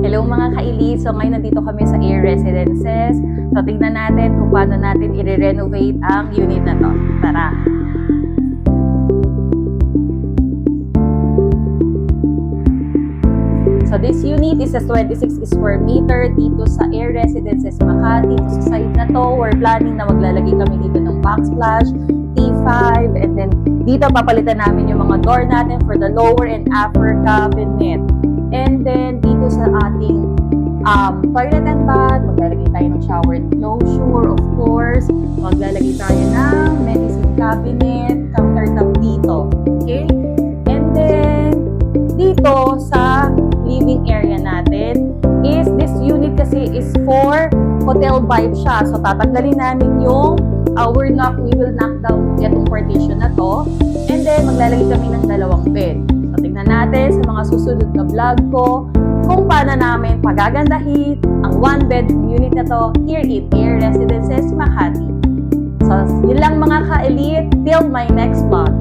Hello mga ka-elite! So ngayon nandito kami sa Air Residences. So tignan natin kung paano natin i-renovate ang unit na to. Tara! So this unit is a 26 square meter dito sa Air Residences Makati. Dito sa side na to, we're planning na maglalagay kami dito ng backsplash, T5, and then dito papalitan namin yung mga door natin for the lower and upper cabinet. And then, dito sa ating toilet and bath, maglalagay tayo ng shower enclosure, of course. Maglalagay tayo ng medicine cabinet, countertop dito. Okay? And then, dito sa living area natin, this unit kasi is for hotel vibe siya. So, tatanggalin namin yung we will knock down itong partition na to. And then, maglalagay kami ng dalawang bed. So, tingnan natin sa mga susunod na vlog ko kung paano namin pagagandahin ang one-bedroom unit na to here in Air Residences Makati. So, yun lang mga ka-elite. Till my next vlog.